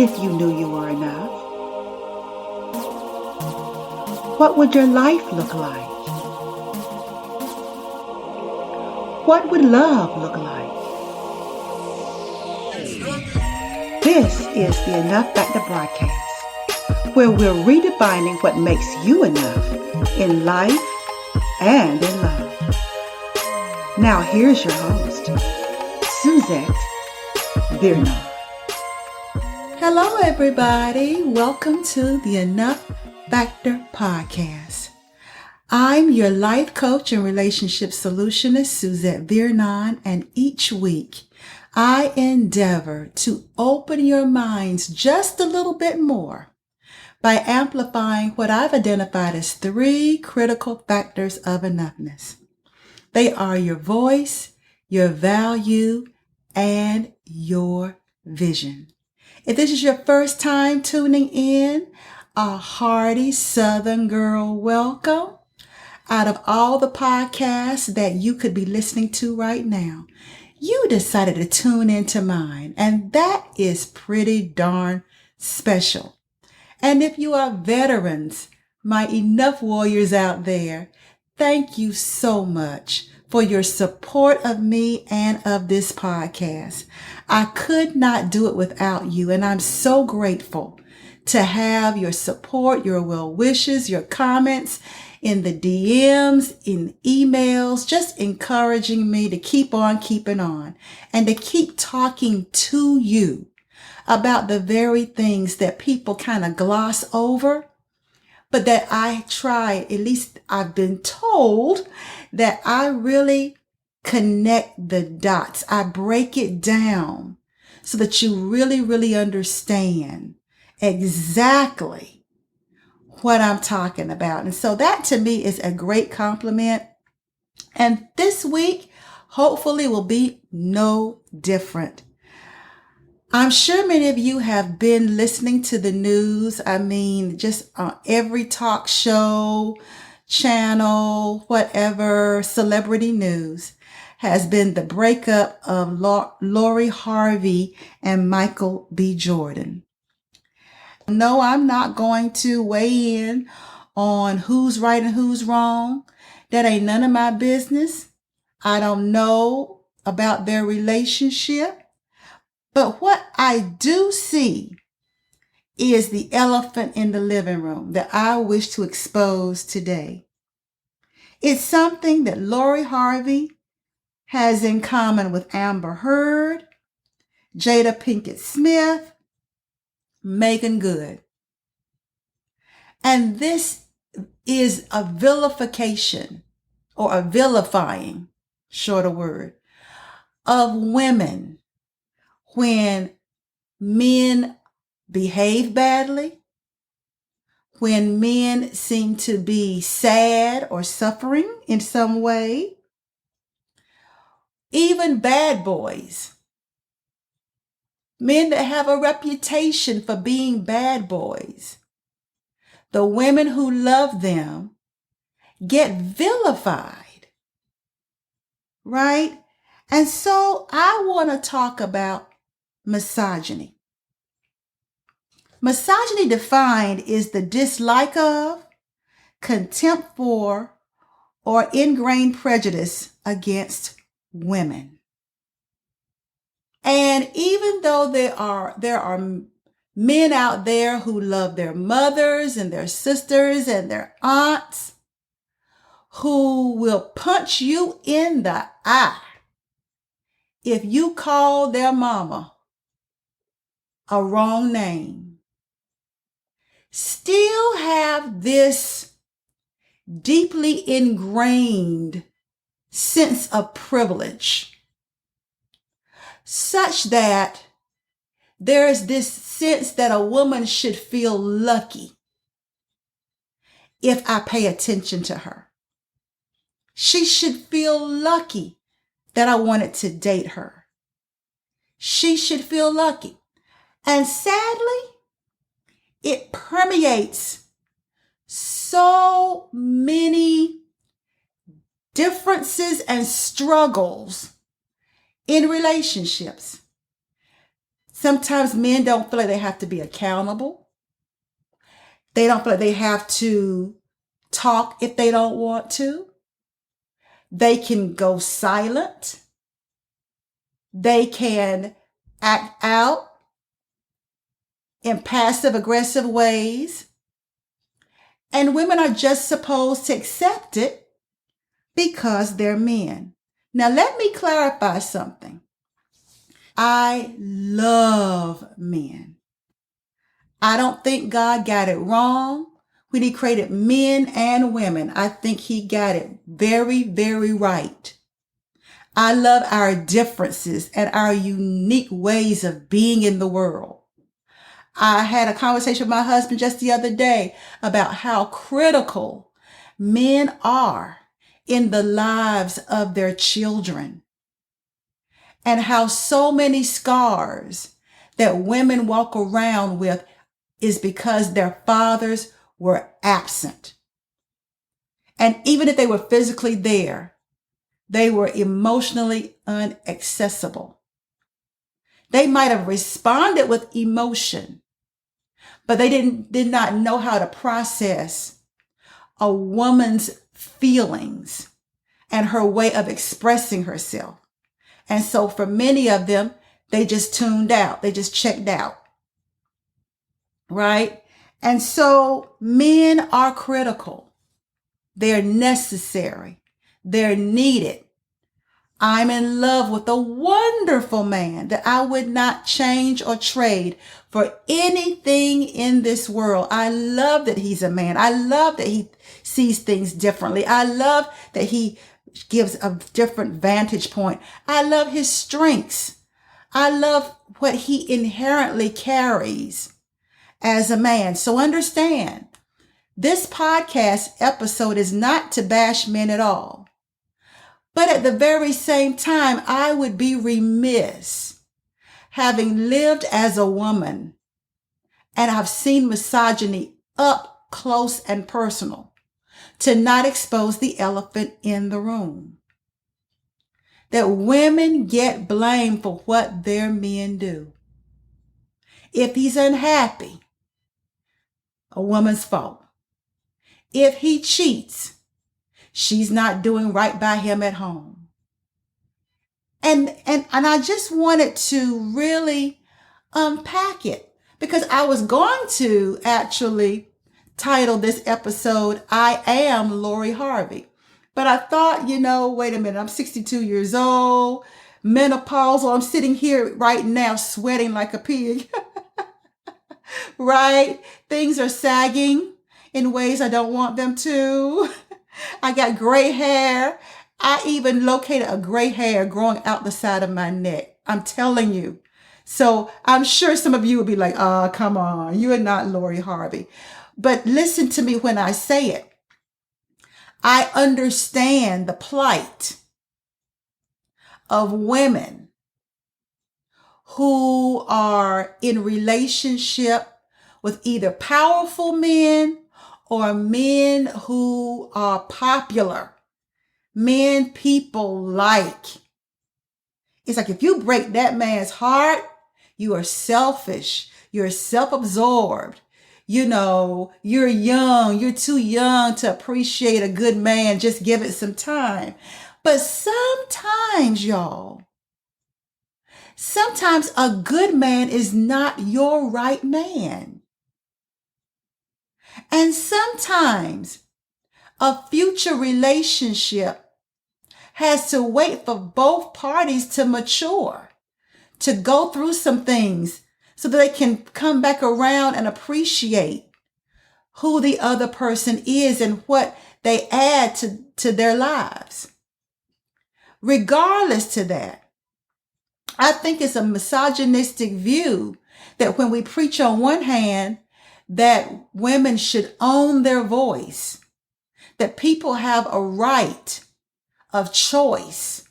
if you knew you were enough? What would your life look like? What would love look like? This is the Enough Factor broadcast, where we're redefining what makes you enough in life and in love. Now here's your host, Suzette. Hello, everybody. Welcome to the Enough Factor podcast. I'm your life coach and relationship solutionist, Suzette, and each week I endeavor to open your minds just a little bit more by amplifying what I've identified as 3 critical factors of enoughness. They are your voice, your value, and your vision. If this is your first time tuning in, a hearty Southern girl welcome. Out of all the podcasts that you could be listening to right now, you decided to tune into mine, and that is pretty darn special. And if you are veterans, my enough warriors out there, thank you so much for your support of me and of this podcast. I could not do it without you, and I'm so grateful to have your support, your well wishes, your comments in the DMs, in emails, just encouraging me to keep on keeping on and to keep talking to you about the very things that people kind of gloss over, but that I try, at least I've been told, that I really connect the dots. I break it down so that you really understand exactly what I'm talking about. And so that to me is a great compliment. And this week, hopefully will be no different. I'm sure many of you have been listening to the news. I mean, just every talk show, channel, whatever, celebrity news has been the breakup of Lori Harvey and Michael B. Jordan. No, I'm not going to weigh in on who's right and who's wrong. That ain't none of my business. I don't know about their relationship. But what I do see is the elephant in the living room that I wish to expose today. It's something that Lori Harvey has in common with Amber Heard, Jada Pinkett-Smith, Meghan Good. And this is a vilification or a vilifying, shorter word, of women when men behave badly, when men seem to be sad or suffering in some way, even bad boys. Men that have a reputation for being bad boys. The women who love them get vilified, right? And so I want to talk about misogyny. Misogyny defined is the dislike of, contempt for, or ingrained prejudice against women. And even though there are men out there who love their mothers and their sisters and their aunts, who will punch you in the eye if you call their mama a wrong name, still have this deeply ingrained sense of privilege, such that there is this sense that a woman should feel lucky if I pay attention to her. She should feel lucky that I wanted to date her. She should feel lucky. And sadly, it permeates so many differences and struggles in relationships. Sometimes men don't feel like they have to be accountable. They don't feel like they have to talk if they don't want to. They can go silent. They can act out in passive aggressive ways. And women are just supposed to accept it because they're men. Now, let me clarify something. I love men. I don't think God got it wrong when he created men and women. I think he got it very, very right. I love our differences and our unique ways of being in the world. I had a conversation with my husband just the other day about how critical men are in the lives of their children, and how so many scars that women walk around with is because their fathers were absent. And even if they were physically there, they were emotionally inaccessible. They might have responded with emotion, but they did not know how to process a woman's feelings and her way of expressing herself. And so for many of them, they just tuned out. They just checked out. Right? And so men are critical. They're necessary. They're needed. I'm in love with a wonderful man that I would not change or trade for anything in this world. I love that he's a man. I love that he sees things differently. I love that he gives a different vantage point. I love his strengths. I love what he inherently carries as a man. So understand, this podcast episode is not to bash men at all. But at the very same time, I would be remiss, having lived as a woman, and I've seen misogyny up close and personal, to not expose the elephant in the room. That women get blamed for what their men do. If he's unhappy, a woman's fault. If he cheats, she's not doing right by him at home. And I just wanted to really unpack it, because I was going to actually title this episode, I Am Lori Harvey. But I thought, wait a minute, I'm 62 years old, menopausal. I'm sitting here right now sweating like a pig, right? Things are sagging in ways I don't want them to. I got gray hair. I even located a gray hair growing out the side of my neck. I'm telling you. So I'm sure some of you will be like, oh, come on, you are not Lori Harvey. But listen to me when I say it. I understand the plight of women who are in relationship with either powerful men or men who are popular, men people like. It's like if you break that man's heart, you are selfish, you're self-absorbed. You're young, you're too young to appreciate a good man. Just give it some time. But sometimes, y'all, sometimes a good man is not your right man. And sometimes a future relationship has to wait for both parties to mature, to go through some things so that they can come back around and appreciate who the other person is and what they add to their lives. Regardless to that, I think it's a misogynistic view that when we preach on one hand that women should own their voice, that people have a right of choice,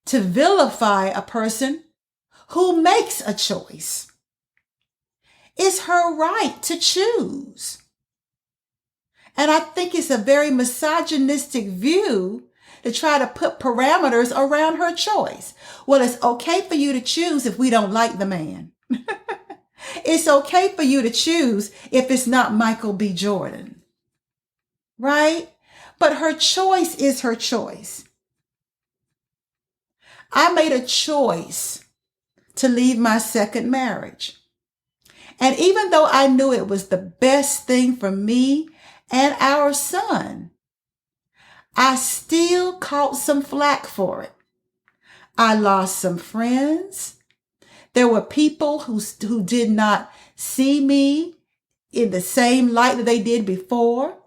to vilify a person who makes a choice. It's her right to choose. And I think it's a very misogynistic view to try to put parameters around her choice. Well, it's okay for you to choose if we don't like the man. It's okay for you to choose if it's not Michael B. Jordan, right? But her choice is her choice. I made a choice to leave my second marriage. And even though I knew it was the best thing for me and our son, I still caught some flack for it. I lost some friends. There were people who did not see me in the same light that they did before.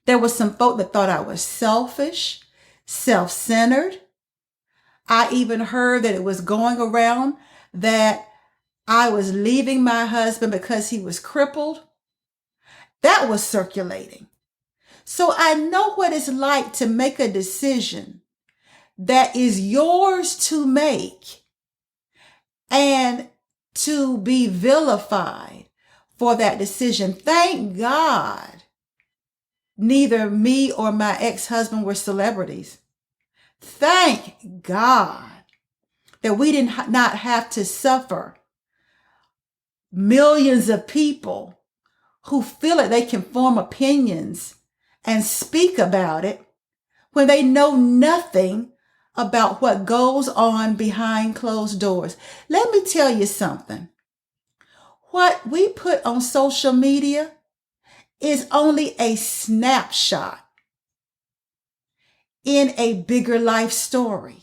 There were some folk that thought I was selfish, self-centered. I even heard that it was going around that I was leaving my husband because he was crippled. That was circulating. So I know what it's like to make a decision that is yours to make and to be vilified for that decision. Thank God neither me or my ex-husband were celebrities. Thank God that we did not have to suffer millions of people who feel that they can form opinions and speak about it when they know nothing about what goes on behind closed doors. Let me tell you something. What we put on social media is only a snapshot in a bigger life story.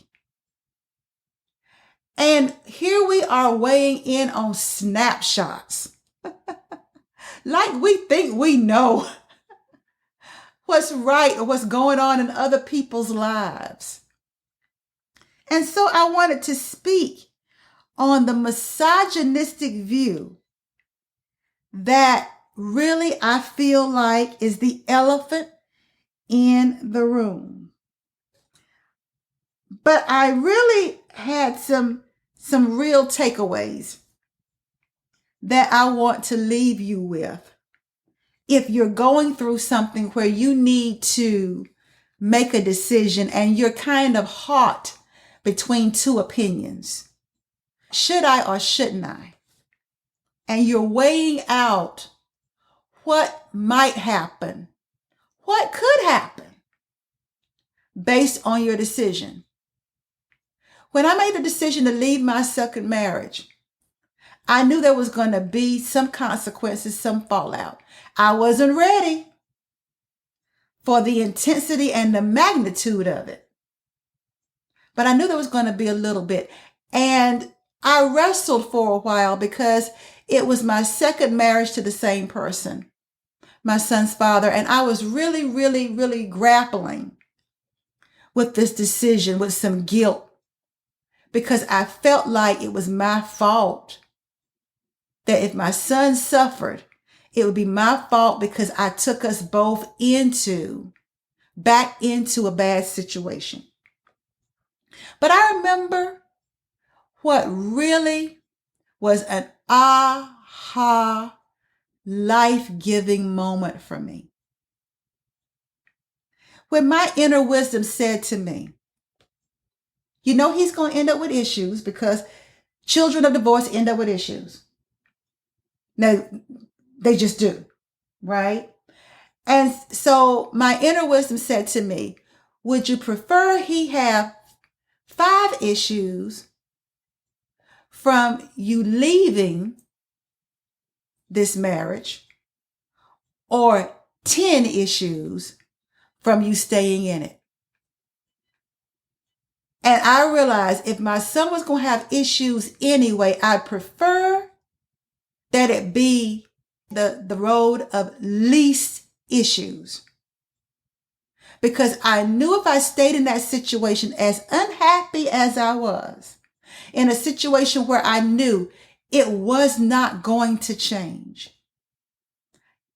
And here we are weighing in on snapshots. Like we think we know what's right or what's going on in other people's lives. And so I wanted to speak on the misogynistic view that really I feel like is the elephant in the room. But I really had some real takeaways that I want to leave you with. If you're going through something where you need to make a decision and you're kind of hot between two opinions, should I or shouldn't I? And you're weighing out what might happen, what could happen based on your decision. When I made the decision to leave my second marriage, I knew there was going to be some consequences, some fallout. I wasn't ready for the intensity and the magnitude of it. But I knew there was going to be a little bit. And I wrestled for a while because it was my second marriage to the same person, my son's father. And I was really, really, really grappling with this decision with some guilt because I felt like it was my fault. That if my son suffered, it would be my fault because I took us both back into a bad situation. But I remember what really was an aha life-giving moment for me. When my inner wisdom said to me, you know he's going to end up with issues because children of divorce end up with issues. No, they just do, right? And so my inner wisdom said to me, would you prefer he have 5 issues from you leaving this marriage or 10 issues from you staying in it? And I realized if my son was going to have issues anyway, I'd prefer that it be the road of least issues. Because I knew if I stayed in that situation, as unhappy as I was, in a situation where I knew it was not going to change,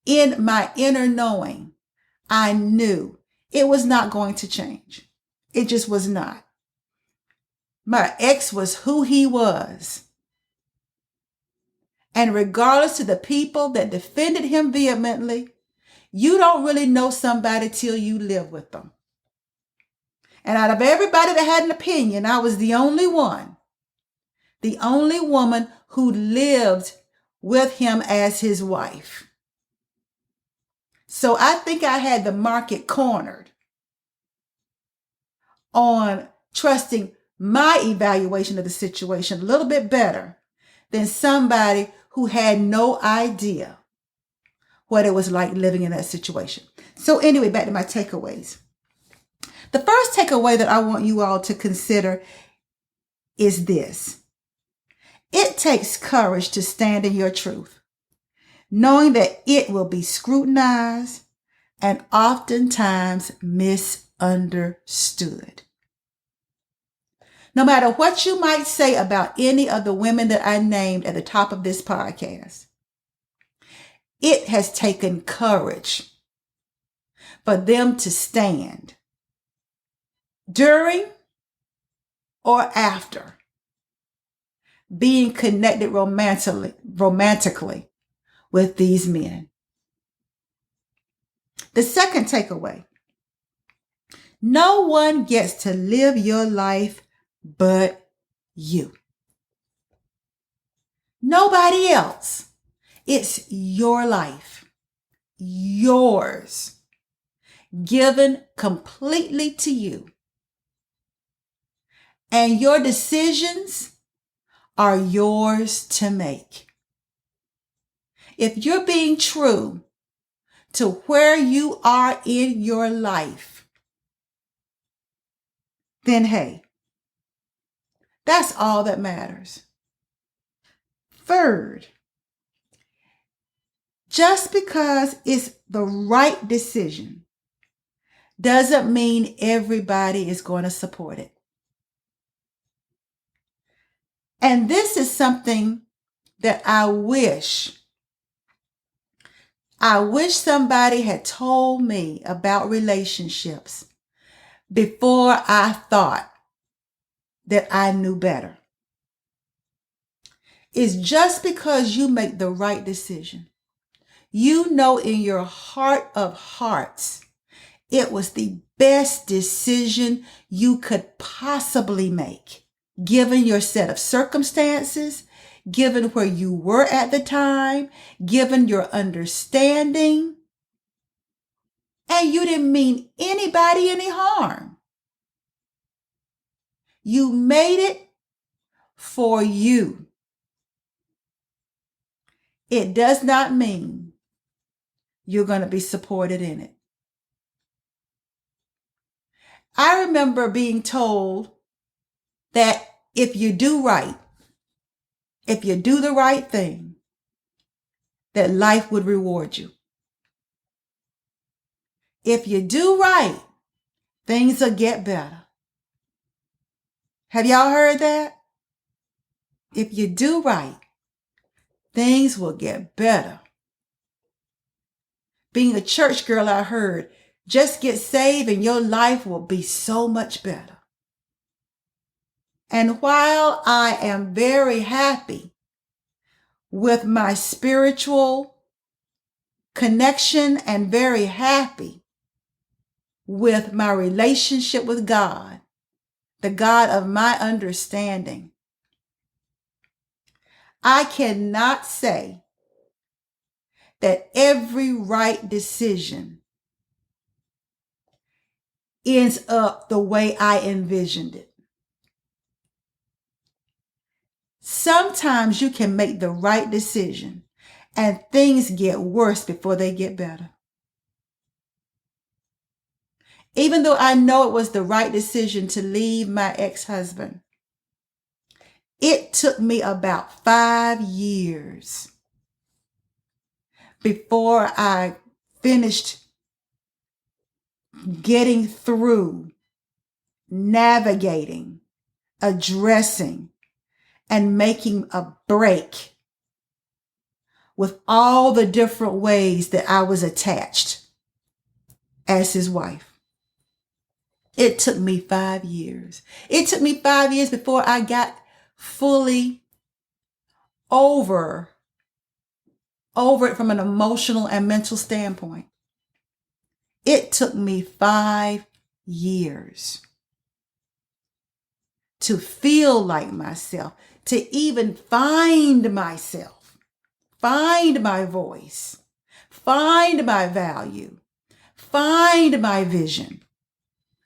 in my inner knowing, I knew it was not going to change. It just was not. My ex was who he was. And regardless of the people that defended him vehemently, you don't really know somebody till you live with them. And out of everybody that had an opinion, I was the only woman who lived with him as his wife. So I think I had the market cornered on trusting my evaluation of the situation a little bit better than somebody who had no idea what it was like living in that situation. So anyway, back to my takeaways. The first takeaway that I want you all to consider is this. It takes courage to stand in your truth, knowing that it will be scrutinized and oftentimes misunderstood. No matter what you might say about any of the women that I named at the top of this podcast, it has taken courage for them to stand during or after being connected romantically with these men. The second takeaway, no one gets to live your life but you. Nobody else. It's your life, yours, given completely to you. And your decisions are yours to make. If you're being true to where you are in your life, then hey, that's all that matters. Third, just because it's the right decision doesn't mean everybody is going to support it. And this is something that I wish somebody had told me about relationships before I thought that I knew better. It's just because you make the right decision, you know in your heart of hearts, it was the best decision you could possibly make, given your set of circumstances, given where you were at the time, given your understanding, and you didn't mean anybody any harm. You made it for you. It does not mean you're going to be supported in it. I remember being told that if you do right, if you do the right thing, that life would reward you. If you do right, things will get better. Have y'all heard that? If you do right, things will get better. Being a church girl, I heard, just get saved and your life will be so much better. And while I am very happy with my spiritual connection and very happy with my relationship with God, the God of my understanding, I cannot say that every right decision ends up the way I envisioned it. Sometimes you can make the right decision and things get worse before they get better. Even though I know it was the right decision to leave my ex-husband, it took me about 5 years before I finished getting through, navigating, addressing, and making a break with all the different ways that I was attached as his wife. It took me 5 years. It took me 5 years before I got fully over it from an emotional and mental standpoint. It took me 5 years. to feel like myself, to even find myself, find my voice, find my value, find my vision.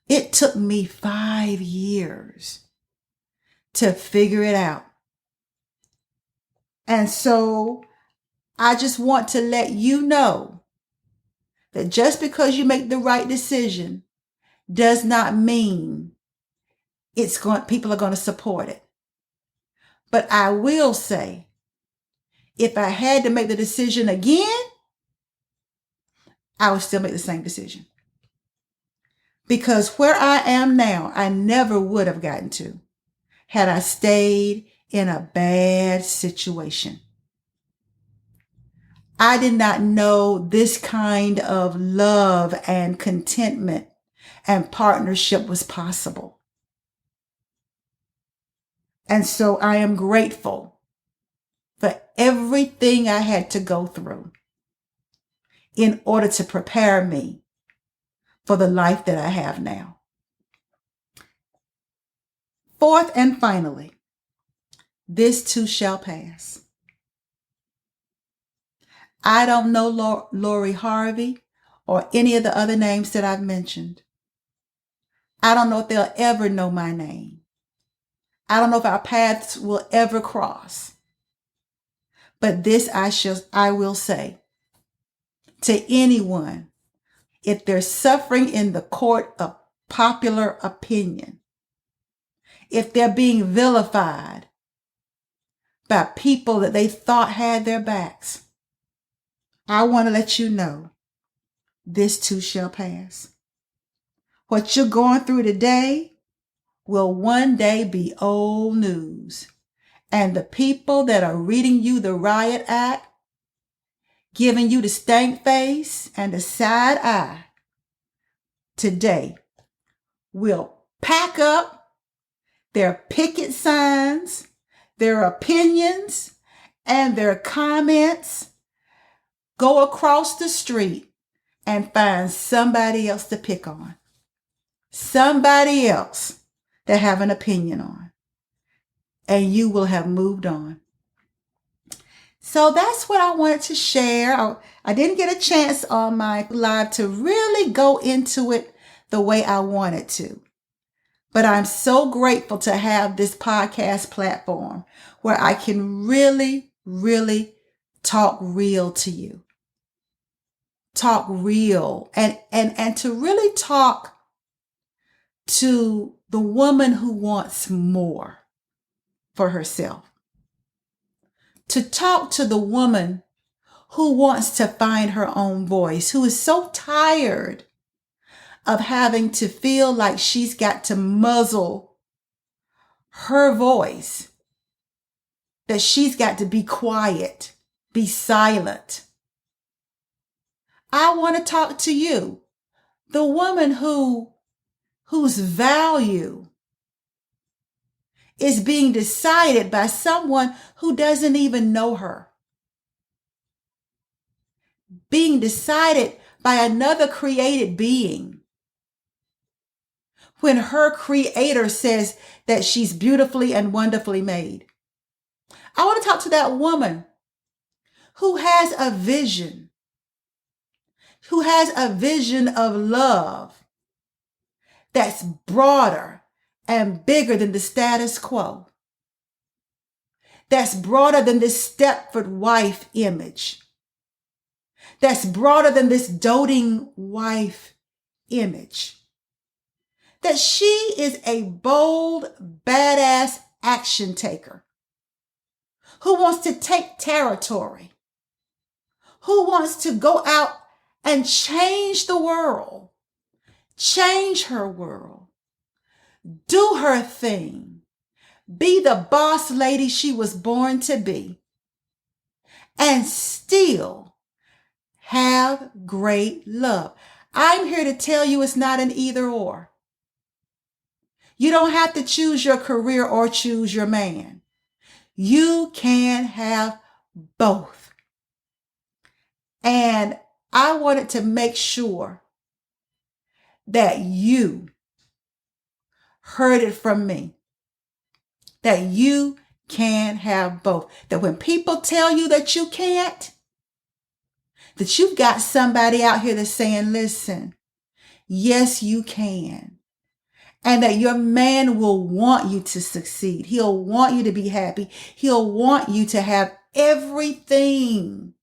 It took me 5 years to figure it out. And so I just want to let you know that just because you make the right decision does not mean people are going to support it. But I will say, if I had to make the decision again, I would still make the same decision. Because where I am now, I never would have gotten to had I stayed in a bad situation. I did not know this kind of love and contentment and partnership was possible. And so I am grateful for everything I had to go through in order to prepare me for the life that I have now. Fourth and finally, this too shall pass. I don't know Lori Harvey or any of the other names that I've mentioned. I don't know if they'll ever know my name. I don't know if our paths will ever cross. But this I will say to anyone, if they're suffering in the court of popular opinion, if they're being vilified by people that they thought had their backs, I want to let you know, this too shall pass. What you're going through today will one day be old news. And the people that are reading you the riot act, giving you the stank face and the side eye, today will pack up their picket signs, their opinions, and their comments, go across the street and find somebody else to pick on. Somebody else to have an opinion on. And you will have moved on. So that's what I wanted to share. I didn't get a chance on my live to really go into it the way I wanted to. But I'm so grateful to have this podcast platform where I can really, really talk real to you. Talk real and to really talk to the woman who wants more for herself. To talk to the woman who wants to find her own voice, who is so tired of having to feel like she's got to muzzle her voice, that she's got to be quiet, be silent. I want to talk to you, the woman whose value is being decided by someone who doesn't even know her. Being decided by another created being. When her creator says that she's beautifully and wonderfully made. I want to talk to that woman who has a vision. Who has a vision of love that's broader and bigger than the status quo. That's broader than this Stepford wife image. That's broader than this doting wife image. That she is a bold, badass action taker who wants to take territory, who wants to go out and change the world, change her world, do her thing, be the boss lady she was born to be, and still have great love. I'm here to tell you it's not an either or. You don't have to choose your career or choose your man. You can have both. And I wanted to make sure that you heard it from me. that you can have both. That when people tell you that you can't, that you've got somebody out here that's saying, listen, yes, you can. And that your man will want you to succeed. He'll want you to be happy. He'll want you to have everything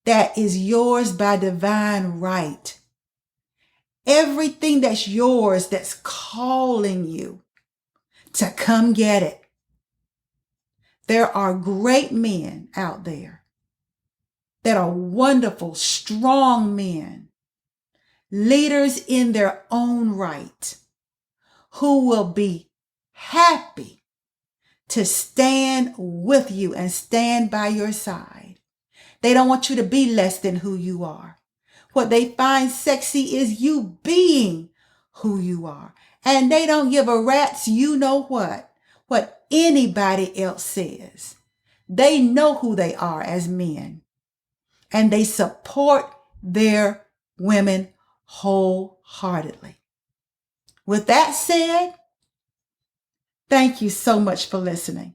that is yours by divine right. Everything that's yours that's calling you to come get it. There are great men out there that are wonderful, strong men, leaders in their own right, who will be happy to stand with you and stand by your side. They don't want you to be less than who you are. What they find sexy is you being who you are. And they don't give a rat's you know what anybody else says. They know who they are as men. And they support their women wholeheartedly. With that said, thank you so much for listening.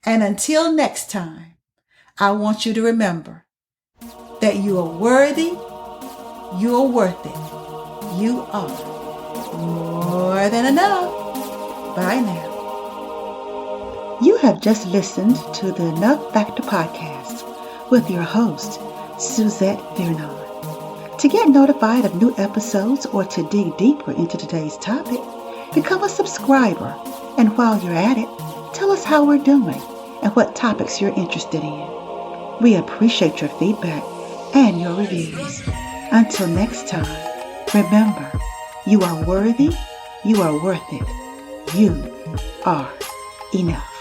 And until next time, I want you to remember that you are worthy, you are worth it, you are more than enough. Bye now. You have just listened to the Enough Factor podcast with your host, Suzette Vernon. To get notified of new episodes or to dig deeper into today's topic, become a subscriber. And while you're at it, tell us how we're doing and what topics you're interested in. We appreciate your feedback and your reviews. Until next time, remember, you are worthy, you are worth it, you are enough.